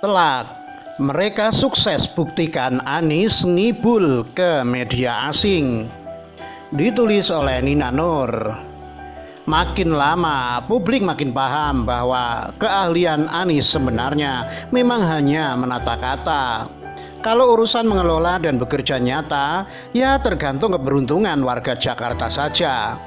Telak, mereka sukses buktikan Anies ngibul ke media asing. Ditulis oleh Nina Nur. Makin lama publik makin paham bahwa keahlian Anies sebenarnya memang hanya menata kata. Kalau urusan mengelola dan bekerja nyata, ya tergantung keberuntungan warga Jakarta saja.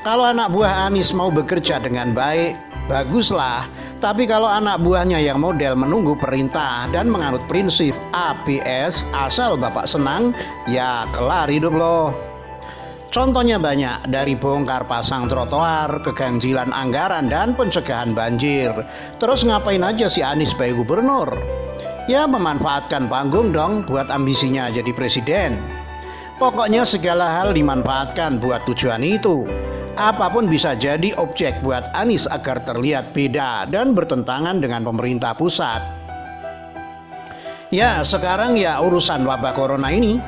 Kalau anak buah Anies mau bekerja dengan baik, baguslah. Tapi kalau anak buahnya yang model menunggu perintah dan menganut prinsip ABS asal bapak senang, ya kelar hidup loh. Contohnya banyak, dari bongkar pasang trotoar, keganjilan anggaran, dan pencegahan banjir. Terus ngapain aja si Anies sebagai gubernur? Ya memanfaatkan panggung dong buat ambisinya jadi presiden. Pokoknya segala hal dimanfaatkan buat tujuan itu. Apapun bisa jadi objek buat Anies agar terlihat beda dan bertentangan dengan pemerintah pusat. Ya sekarang ya urusan wabah corona ini.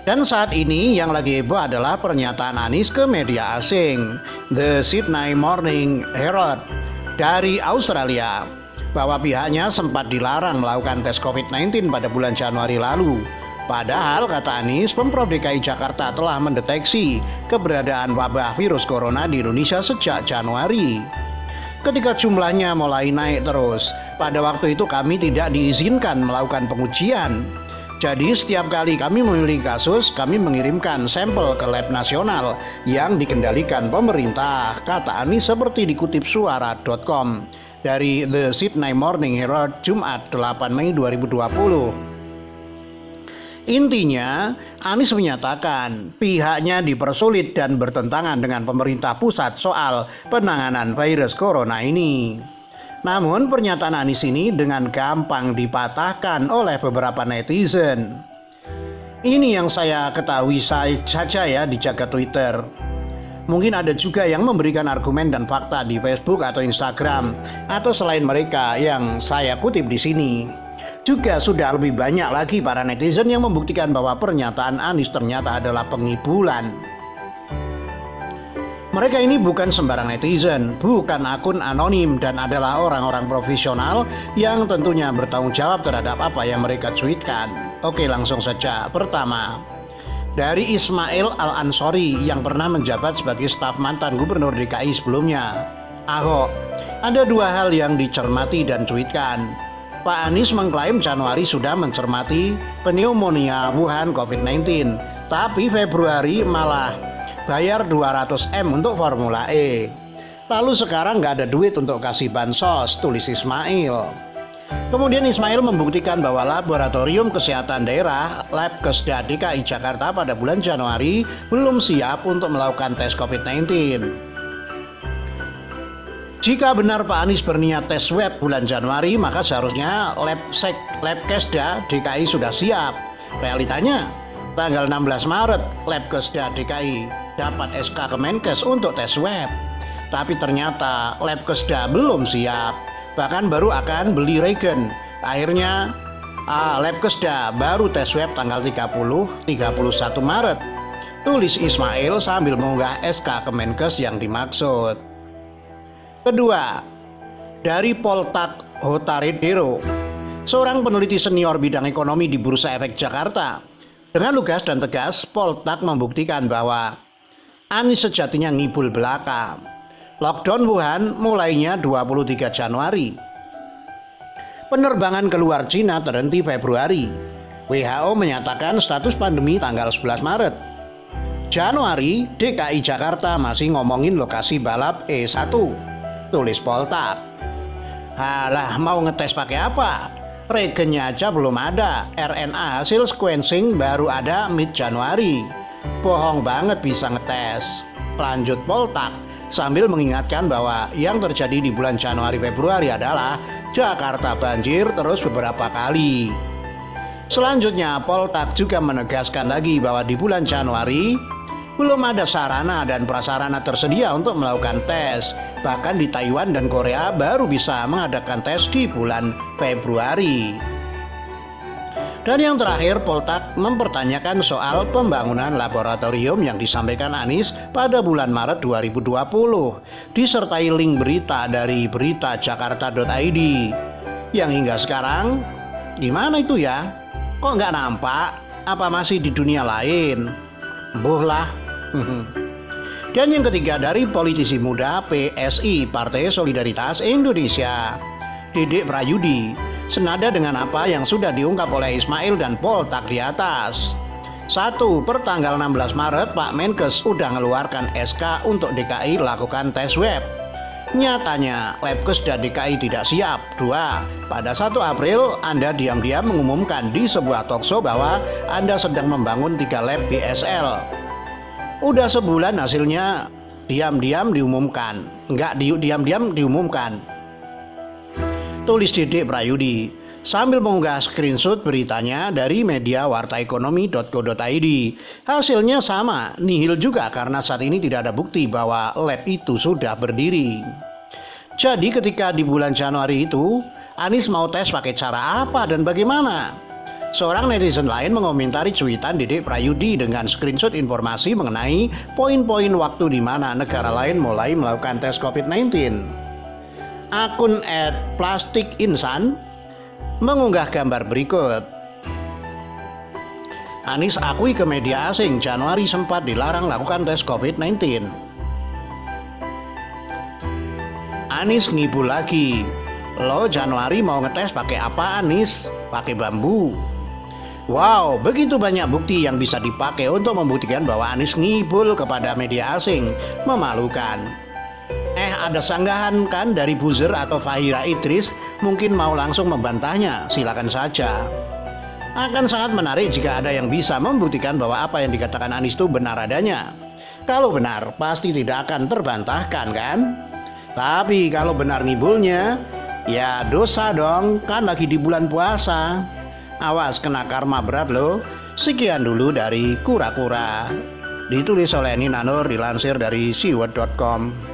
Dan saat ini yang lagi heboh adalah pernyataan Anies ke media asing, The Sydney Morning Herald dari Australia, bahwa pihaknya sempat dilarang melakukan tes COVID-19 pada bulan Januari lalu. Padahal kata Anies, Pemprov DKI Jakarta telah mendeteksi keberadaan wabah virus corona di Indonesia sejak Januari. Ketika jumlahnya mulai naik terus, pada waktu itu kami tidak diizinkan melakukan pengujian. Jadi setiap kali kami memiliki kasus, kami mengirimkan sampel ke lab nasional yang dikendalikan pemerintah, kata Anies seperti dikutip suara.com dari The Sydney Morning Herald Jumat 8 Mei 2020. Intinya, Anies menyatakan pihaknya dipersulit dan bertentangan dengan pemerintah pusat soal penanganan virus corona ini. Namun pernyataan Anies ini dengan gampang dipatahkan oleh beberapa netizen. Ini yang saya ketahui saja ya di jagat Twitter. Mungkin ada juga yang memberikan argumen dan fakta di Facebook atau Instagram, atau selain mereka yang saya kutip di sini. Juga sudah lebih banyak lagi para netizen yang membuktikan bahwa pernyataan Anies ternyata adalah pengibulan. Mereka ini bukan sembarang netizen, bukan akun anonim, dan adalah orang-orang profesional yang tentunya bertanggung jawab terhadap apa yang mereka cuitkan. Oke, langsung saja. Pertama, dari Ismail Al-Ansori yang pernah menjabat sebagai staf mantan gubernur DKI sebelumnya, Ahok. Ada dua hal yang dicermati dan cuitkan. Pak Anies mengklaim Januari sudah mencermati pneumonia Wuhan COVID-19, tapi Februari malah bayar 200 M untuk Formula E. Lalu sekarang nggak ada duit untuk kasih bansos, tulis Ismail. Kemudian Ismail membuktikan bahwa Laboratorium Kesehatan Daerah Labkesda DKI Jakarta pada bulan Januari belum siap untuk melakukan tes COVID-19. Jika benar Pak Anies berniat tes swab bulan Januari, maka seharusnya Labkesda DKI sudah siap. Realitanya, tanggal 16 Maret Labkesda DKI dapat SK Kemenkes untuk tes swab. Tapi ternyata Labkesda belum siap, bahkan baru akan beli regen. Akhirnya Labkesda baru tes swab tanggal 30-31 Maret. Tulis Ismail sambil mengunggah SK Kemenkes yang dimaksud. Kedua, dari Poltak Hotaredero, seorang peneliti senior bidang ekonomi di Bursa Efek Jakarta. Dengan lugas dan tegas, Poltak membuktikan bahwa Anies sejatinya ngibul belaka. Lockdown Wuhan mulainya 23 Januari. Penerbangan keluar Cina terhenti Februari. WHO menyatakan status pandemi tanggal 11 Maret. Januari, DKI Jakarta masih ngomongin lokasi balap E1. Tulis Poltak. Halah, mau ngetes pakai apa? Regennya aja belum ada. RNA hasil sequencing baru ada mid Januari. Bohong banget bisa ngetes. Lanjut Poltak sambil mengingatkan bahwa yang terjadi di bulan Januari Februari adalah Jakarta banjir terus beberapa kali. Selanjutnya Poltak juga menegaskan lagi bahwa di bulan Januari belum ada sarana dan prasarana tersedia untuk melakukan tes. Bahkan di Taiwan dan Korea baru bisa mengadakan tes di bulan Februari. Dan yang terakhir, Poltak mempertanyakan soal pembangunan laboratorium yang disampaikan Anies pada bulan Maret 2020, disertai link berita dari beritajakarta.id. yang hingga sekarang gimana itu ya? Kok nggak nampak? Apa masih di dunia lain? Mbuh lah. Dan yang ketiga dari politisi muda PSI, Partai Solidaritas Indonesia, Didik Prayudi, senada dengan apa yang sudah diungkap oleh Ismail dan Poltak di atas. 1. Per tanggal 16 Maret Pak Menkes udah ngeluarkan SK untuk DKI lakukan tes web. Nyatanya Labkes dan DKI tidak siap. 2. Pada 1 April Anda diam-diam mengumumkan di sebuah talkshow bahwa Anda sedang membangun 3 lab BSL. Udah sebulan hasilnya diam-diam diumumkan. Enggak diam-diam diumumkan. Tulis Didik Prayudi sambil mengunggah screenshot beritanya dari media wartaekonomi.co.id. Hasilnya sama, nihil juga karena saat ini tidak ada bukti bahwa lab itu sudah berdiri. Jadi ketika di bulan Januari itu, Anies mau tes pakai cara apa dan bagaimana? Seorang netizen lain mengomentari cuitan Didik Prayudi dengan screenshot informasi mengenai poin-poin waktu di mana negara lain mulai melakukan tes COVID-19. Akun @plastikinsan mengunggah gambar berikut. Anies akui ke media asing Januari sempat dilarang lakukan tes COVID-19. Anies ngibul lagi. Lo Januari mau ngetes pakai apa Anies? Pakai bambu. Wow, begitu banyak bukti yang bisa dipakai untuk membuktikan bahwa Anies ngibul kepada media asing. Memalukan. Ada sanggahan kan dari buzzer atau Fahira Idris, mungkin mau langsung membantahnya, silakan saja. Akan sangat menarik jika ada yang bisa membuktikan bahwa apa yang dikatakan Anies itu benar adanya. Kalau benar, pasti tidak akan terbantahkan kan? Tapi kalau benar ngibulnya, ya dosa dong, kan lagi di bulan puasa. Awas kena karma berat loh. Sekian dulu dari Kura-Kura. Ditulis oleh Nina Nur, dilansir dari siwet.com.